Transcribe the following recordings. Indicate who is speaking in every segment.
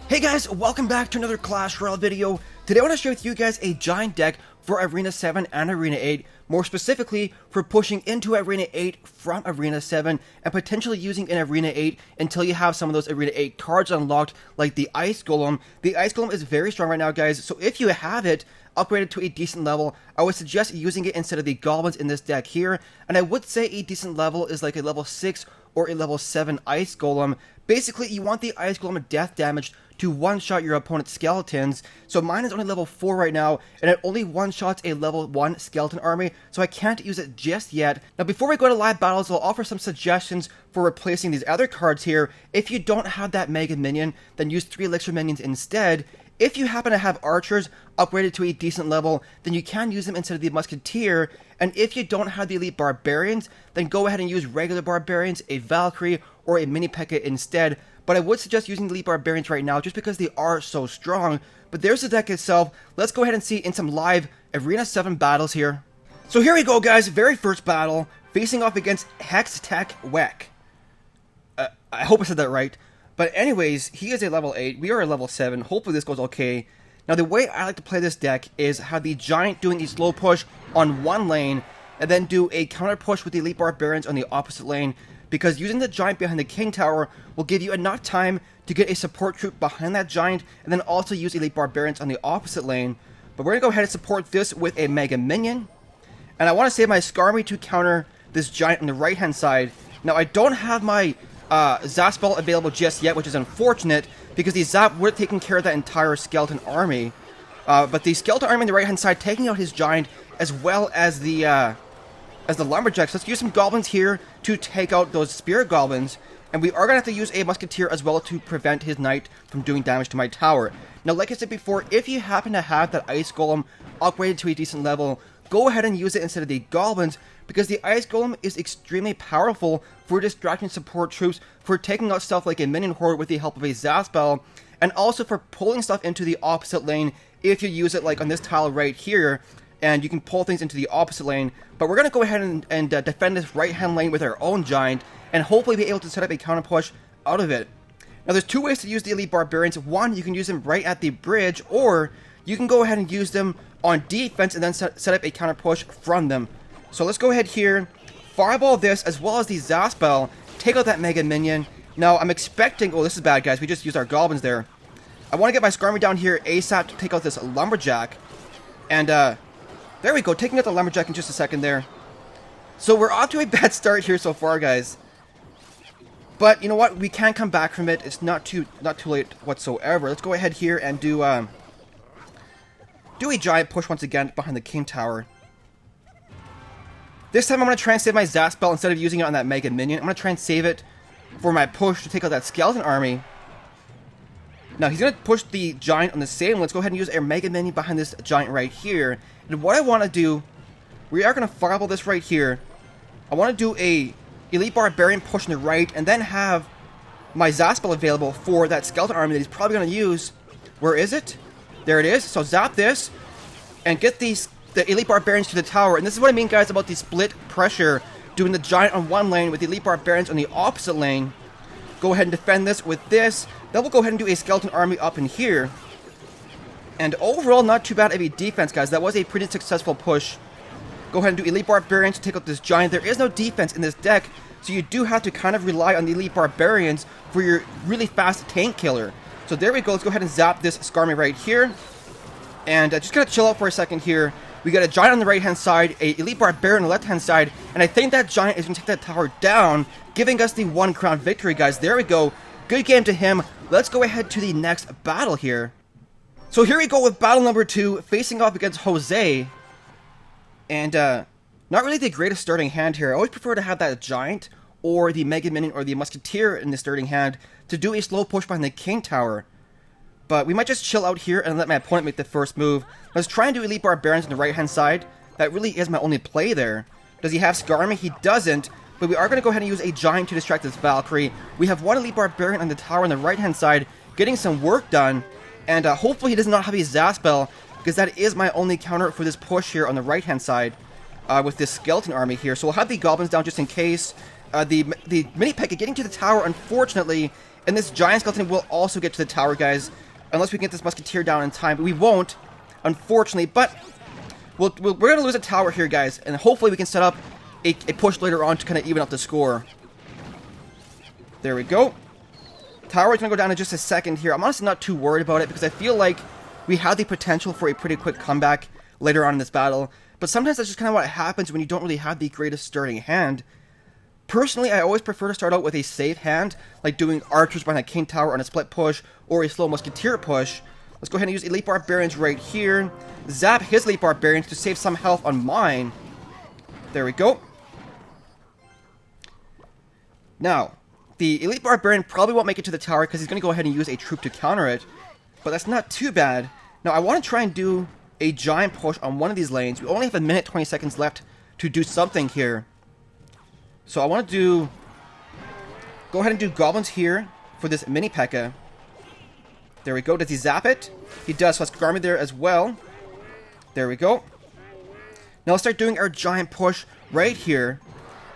Speaker 1: Hey guys, welcome back to another Clash Royale video. Today I want to share with you guys a giant deck for Arena 7 and Arena 8, more specifically for pushing into Arena 8 from Arena 7 and potentially using in Arena 8 until you have some of those Arena 8 cards unlocked, like the Ice Golem. The Ice Golem is very strong right now, guys, so if you have it upgraded to a decent level, I would suggest using it instead of the Goblins in this deck here, and I would say a decent level is like a level 6 or a level 7 Ice Golem. Basically, you want the Ice Golem death damage to one-shot your opponent's skeletons. So mine is only level 4 right now, and it only one-shots a level 1 skeleton army, so I can't use it just yet. Now before we go to live battles, I'll offer some suggestions for replacing these other cards here. If you don't have that Mega Minion, then use 3 Elixir Minions instead. If you happen to have archers upgraded to a decent level, then you can use them instead of the musketeer. And if you don't have the elite barbarians, then go ahead and use regular barbarians, a Valkyrie, or a mini P.E.K.K.A. instead. But I would suggest using the elite barbarians right now just because they are so strong. But there's the deck itself. Let's go ahead and see in some live Arena 7 battles here. So here we go, guys. Very first battle, facing off against Hextech Weck. I hope I said that right. But anyways, he is a level 8, we are a level 7, hopefully this goes okay. Now the way I like to play this deck is have the Giant doing a slow push on one lane, and then do a counter push with the Elite Barbarians on the opposite lane, because using the Giant behind the King Tower will give you enough time to get a support troop behind that Giant, and then also use Elite Barbarians on the opposite lane. But we're going to go ahead and support this with a Mega Minion, and I want to save my Skarmy to counter this Giant on the right hand side. Now I don't have my Zap spell available just yet, which is unfortunate because the Zap would have taken care of that entire skeleton army. But the skeleton army on the right hand side taking out his Giant as well as the lumberjacks. Let's use some goblins here to take out those spirit goblins, and we are gonna have to use a musketeer as well to prevent his knight from doing damage to my tower. Now, like I said before, if you happen to have that Ice Golem upgraded to a decent level, go ahead and use it instead of the goblins, because the Ice Golem is extremely powerful for distracting support troops, for taking out stuff like a minion horde with the help of a Zap spell, and also for pulling stuff into the opposite lane if you use it like on this tile right here, and you can pull things into the opposite lane. But we're going to go ahead and defend this right hand lane with our own Giant, and hopefully be able to set up a counter push out of it. Now there's 2 ways to use the Elite Barbarians. One, you can use them right at the bridge, or you can go ahead and use them on defense and then set up a counter push from them. So let's go ahead here, fireball this as well as the Zap spell, take out that Mega Minion. Now I'm expecting, oh this is bad guys, we just used our goblins there. I want to get my Skarmy down here ASAP to take out this lumberjack. And there we go, taking out the lumberjack in just a second there. So we're off to a bad start here so far, guys. But you know what, we can come back from it, it's not too late whatsoever. Let's go ahead here and do a Giant push once again behind the King Tower. This time I'm going to try and save my Zap spell instead of using it on that Mega Minion. I'm going to try and save it for my push to take out that skeleton army. Now he's going to push the Giant on the same. Let's go ahead and use our Mega Minion behind this Giant right here. And what I want to do, we are going to fireball this right here. I want to do a Elite Barbarian push on the right, and then have my Zap spell available for that skeleton army that he's probably going to use. Where is it? There it is. So zap this, and get the Elite Barbarians to the tower. And this is what I mean, guys, about the split pressure. Doing the Giant on one lane with the Elite Barbarians on the opposite lane. Go ahead and defend this with this. Then we'll go ahead and do a skeleton army up in here. And overall, not too bad of a defense, guys. That was a pretty successful push. Go ahead and do Elite Barbarians to take out this Giant. There is no defense in this deck, so you do have to kind of rely on the Elite Barbarians for your really fast tank killer. So there we go. Let's go ahead and zap this Skarmy right here. And just gonna chill out for a second here. We got a Giant on the right hand side, a Elite Barbarian on the left hand side, and I think that Giant is gonna take that tower down, giving us the 1 crown victory, guys. There we go. Good game to him. Let's go ahead to the next battle here. So here we go with battle number 2, facing off against Jose. And not really the greatest starting hand here. I always prefer to have that Giant or the Mega Minion or the Musketeer in the starting hand to do a slow push behind the King Tower. But we might just chill out here and let my opponent make the first move. Let's try and do Elite Barbarians on the right hand side. That really is my only play there. Does he have Skarmy? He doesn't. But we are going to go ahead and use a Giant to distract this Valkyrie. We have 1 Elite Barbarian on the tower on the right hand side, getting some work done. And hopefully he does not have a Zap spell, because that is my only counter for this push here on the right-hand side with this skeleton army here. So we'll have the goblins down just in case. The mini P.E.K.K.A getting to the tower, unfortunately, and this giant skeleton will also get to the tower, guys, unless we can get this musketeer down in time. But we won't, unfortunately, but we're going to lose a tower here, guys, and hopefully we can set up a push later on to kind of even up the score. There we go. Tower is going to go down in just a second here. I'm honestly not too worried about it because I feel like we have the potential for a pretty quick comeback later on in this battle. But sometimes that's just kind of what happens when you don't really have the greatest starting hand. Personally, I always prefer to start out with a safe hand, like doing archers behind a king tower on a split push or a slow musketeer push. Let's go ahead and use elite barbarians right here. Zap his elite barbarians to save some health on mine. There we go. Now, the elite barbarian probably won't make it to the tower because he's going to go ahead and use a troop to counter it. But that's not too bad. Now, I want to try and do a giant push on one of these lanes. We only have a minute 20 seconds left to do something here. So I want to go ahead and do goblins here for this mini P.E.K.K.A. There we go. Does he zap it? He does. So let's Garmy there as well. There we go. Now let's start doing our giant push right here.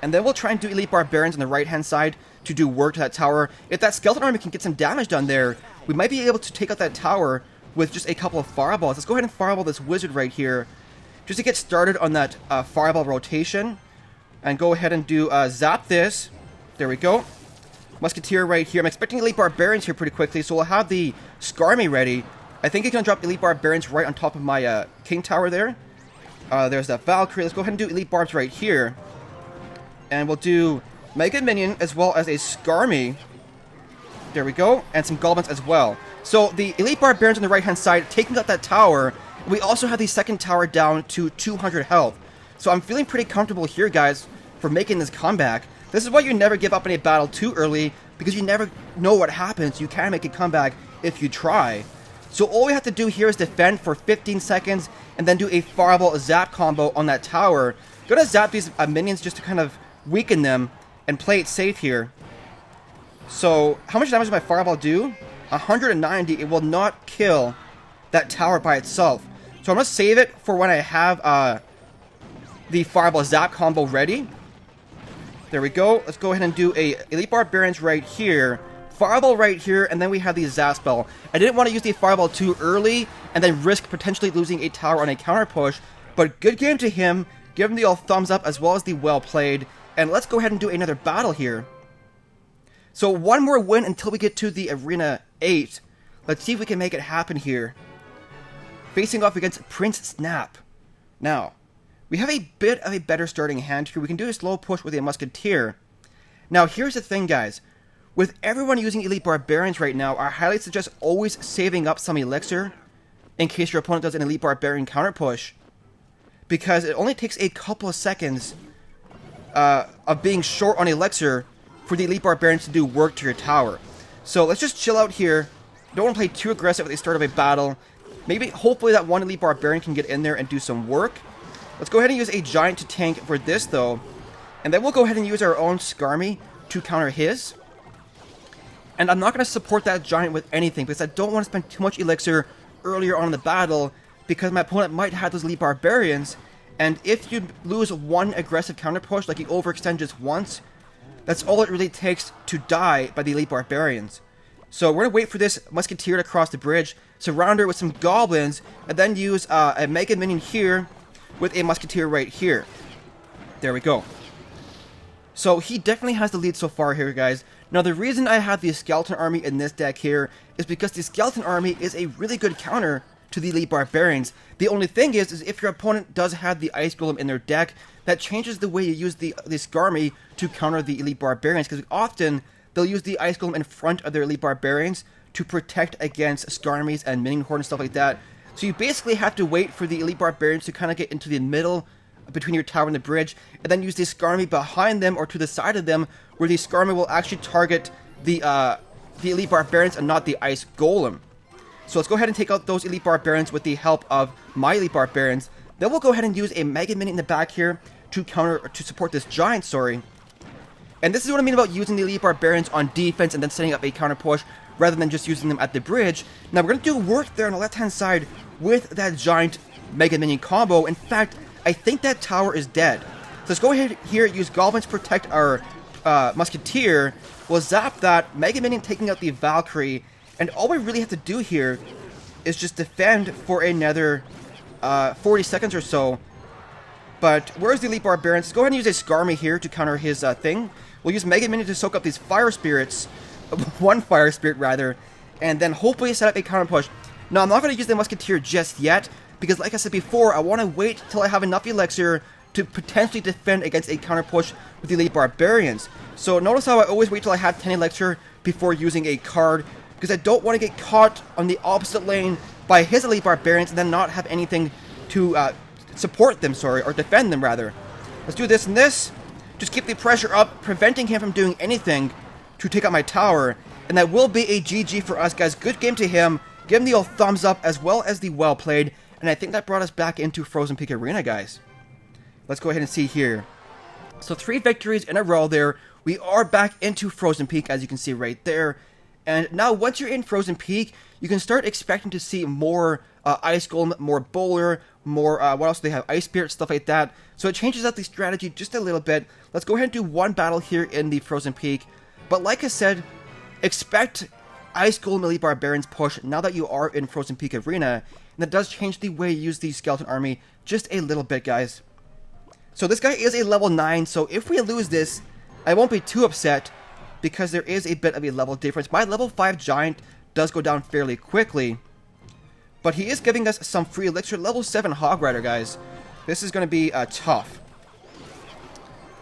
Speaker 1: And then we'll try and do elite barbarians on the right-hand side to do work to that tower. If that skeleton army can get some damage done there, we might be able to take out that tower with just a couple of fireballs. Let's go ahead and fireball this wizard right here just to get started on that fireball rotation. And go ahead and do zap this. There we go. Musketeer right here. I'm expecting elite barbarians here pretty quickly, so we'll have the Skarmy ready. I think he's going to drop elite barbarians right on top of my king tower there. There's that Valkyrie. Let's go ahead and do elite barbs right here. And we'll do Mega Minion as well as a Skarmy. There we go. And some goblins as well. So the elite barbarians on the right hand side taking out that tower. We also have the second tower down to 200 health. So I'm feeling pretty comfortable here, guys, for making this comeback. This is why you never give up in a battle too early, because you never know what happens. You can make a comeback if you try. So all we have to do here is defend for 15 seconds and then do a fireball zap combo on that tower. Gonna zap these minions just to kind of weaken them and play it safe here. So how much damage does my fireball do? 190. It will not kill that tower by itself. So I'm gonna save it for when I have the fireball zap combo ready. There we go. Let's go ahead and do a elite barbarians right here, fireball right here, and then we have the zap spell. I didn't want to use the fireball too early and then risk potentially losing a tower on a counter push, but good game to him. Give him the old thumbs up as well as the well played, and let's go ahead and do another battle here. So one more win until we get to the Arena 8. Let's see if we can make it happen here. Facing off against Prince Snap. Now, we have a bit of a better starting hand here. We can do a slow push with a musketeer. Now, here's the thing, guys. With everyone using elite barbarians right now, I highly suggest always saving up some elixir in case your opponent does an elite barbarian counter push, because it only takes a couple of seconds of being short on elixir for the elite barbarians to do work to your tower. So let's just chill out here. Don't want to play too aggressive at the start of a battle. Maybe, hopefully, that one elite barbarian can get in there and do some work. Let's go ahead and use a giant to tank for this, though. And then we'll go ahead and use our own Skarmy to counter his. And I'm not going to support that giant with anything, because I don't want to spend too much elixir earlier on in the battle, because my opponent might have those elite barbarians. And if you lose one aggressive counter push, like you overextend just once, that's all it really takes to die by the elite barbarians. So we're going to wait for this musketeer to cross the bridge, surround her with some goblins, and then use a mega minion here with a musketeer right here. There we go. So he definitely has the lead so far here, guys. Now the reason I have the skeleton army in this deck here is because the skeleton army is a really good counter to the elite barbarians. The only thing is if your opponent does have the ice golem in their deck, that changes the way you use the Skarmy to counter the elite barbarians, because often they'll use the ice golem in front of their elite barbarians to protect against Skarmies and minion horde and stuff like that. So you basically have to wait for the elite barbarians to kind of get into the middle between your tower and the bridge, and then use the Skarmy behind them or to the side of them, where the Skarmy will actually target the elite barbarians and not the ice golem. So let's go ahead and take out those elite barbarians with the help of my elite barbarians. Then we'll go ahead and use a mega minion in the back here to support this giant, sorry. And this is what I mean about using the elite barbarians on defense and then setting up a counter push, rather than just using them at the bridge. Now we're going to do work there on the left-hand side with that giant Mega Minion combo. In fact, I think that tower is dead. So let's go ahead here, use Goblins to protect our Musketeer. We'll zap that, Mega Minion taking out the Valkyrie, and all we really have to do here is just defend for another 40 seconds or so. But where's the Elite Barbarians? Let's go ahead and use a Skarmy here to counter his thing. We'll use Mega Minion to soak up these Fire Spirits, one Fire Spirit rather, and then hopefully set up a counter push. Now I'm not going to use the Musketeer just yet, because like I said before, I want to wait till I have enough Elixir to potentially defend against a counter push with the Elite Barbarians. So notice how I always wait till I have 10 Elixir before using a card, because I don't want to get caught on the opposite lane by his Elite Barbarians and then not have anything to support them, or defend them rather. Let's do this and this. Just keep the pressure up, preventing him from doing anything to take out my tower. And that will be a GG for us, guys. Good game to him. Give him the old thumbs up as well as the well played. And I think that brought us back into Frozen Peak Arena, guys. Let's go ahead and see here. So 3 victories in a row there. We are back into Frozen Peak, as you can see right there. And now once you're in Frozen Peak, you can start expecting to see more Ice Golem, more Bowler, more, what else do they have? Ice Spirit, stuff like that. So it changes up the strategy just a little bit. Let's go ahead and do one battle here in the Frozen Peak. But like I said, expect Ice Golem Elite Barbarians push now that you are in Frozen Peak Arena. And that does change the way you use the Skeleton Army just a little bit, guys. So this guy is a level 9, so if we lose this, I won't be too upset, because there is a bit of a level difference. My level 5 Giant does go down fairly quickly, but he is giving us some free elixir. Level 7 Hog Rider, guys. This is going to be tough.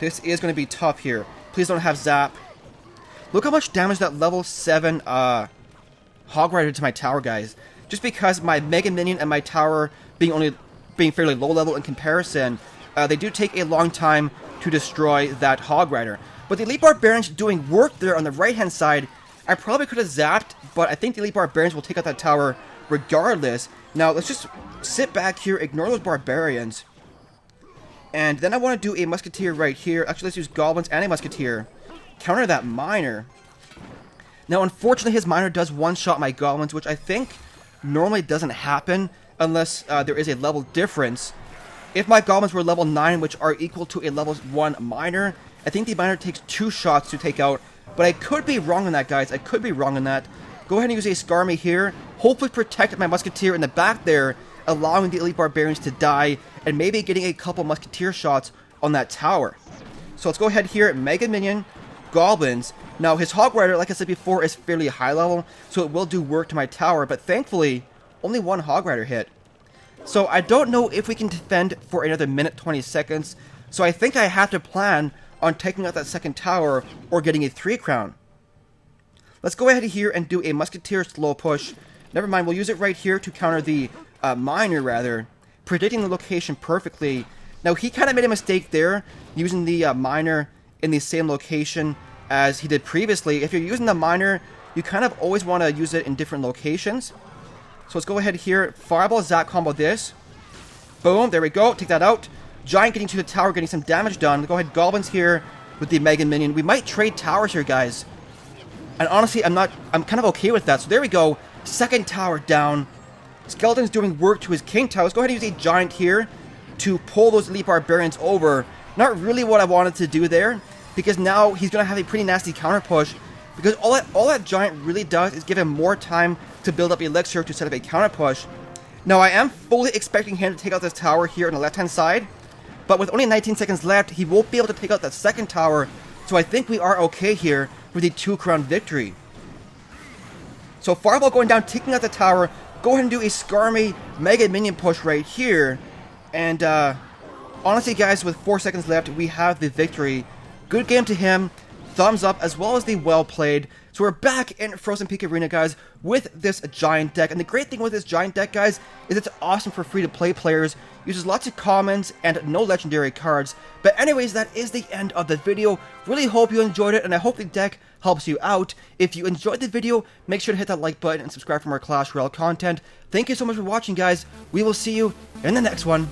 Speaker 1: This is going to be tough here. Please don't have Zap. Look how much damage that level 7 Hog Rider did to my tower, guys. Just because my Mega Minion and my tower being fairly low level in comparison, they do take a long time to destroy that Hog Rider. But the Elite Barbarians doing work there on the right-hand side. I probably could have zapped, but I think the Elite Barbarians will take out that tower regardless. Now, let's just sit back here, ignore those Barbarians. And then I want to do a Musketeer right here. Actually, let's use Goblins and a Musketeer. Counter that Miner. Now, unfortunately, his Miner does one-shot my Goblins, which I think normally doesn't happen unless there is a level difference. If my Goblins were level 9, which are equal to a level 1 Miner, I think the Miner takes 2 shots to take out. But I could be wrong on that, guys. I could be wrong on that. Go ahead and use a Skarmy here. Hopefully protect my Musketeer in the back there, allowing the Elite Barbarians to die, and maybe getting a couple Musketeer shots on that tower. So let's go ahead here, Mega Minion, Goblins. Now, his Hog Rider, like I said before, is fairly high level, so it will do work to my tower, but thankfully, only one Hog Rider hit. So I don't know if we can defend for another minute 20 seconds, so I think I have to plan on taking out that second tower or getting a 3 crown. Let's go ahead here and do a Musketeer slow push. Never mind, we'll use it right here to counter the Miner, rather, predicting the location perfectly. Now, he kind of made a mistake there, using the Miner in the same location as he did previously. If you're using the Miner, you kind of always want to use it in different locations. So let's go ahead here, Fireball Zap combo this. Boom, there we go, take that out. Giant getting to the tower, getting some damage done. Go ahead, Goblins here with the Mega Minion. We might trade towers here, guys. And honestly, I'm kind of okay with that. So there we go, second tower down. Skeleton's doing work to his King Tower. Let's go ahead and use a Giant here to pull those Elite Barbarians over. Not really what I wanted to do there, because now he's going to have a pretty nasty counter push. Because all that Giant really does is give him more time to build up Elixir to set up a counter push. Now, I am fully expecting him to take out this tower here on the left-hand side. But with only 19 seconds left, he won't be able to take out that second tower. So I think we are okay here for the 2-crown victory. So Fireball going down, taking out the tower. Go ahead and do a Skarmy Mega Minion push right here. And honestly, guys, with 4 seconds left, we have the victory. Good game to him. Thumbs up, as well as the well played. So we're back in Frozen Peak Arena, guys, with this Giant deck. And the great thing with this Giant deck, guys, is it's awesome for free-to-play players. Uses lots of commons and no legendary cards. But anyways, that is the end of the video. Really hope you enjoyed it, and I hope the deck helps you out. If you enjoyed the video, make sure to hit that like button and subscribe for more Clash Royale content. Thank you so much for watching, guys. We will see you in the next one.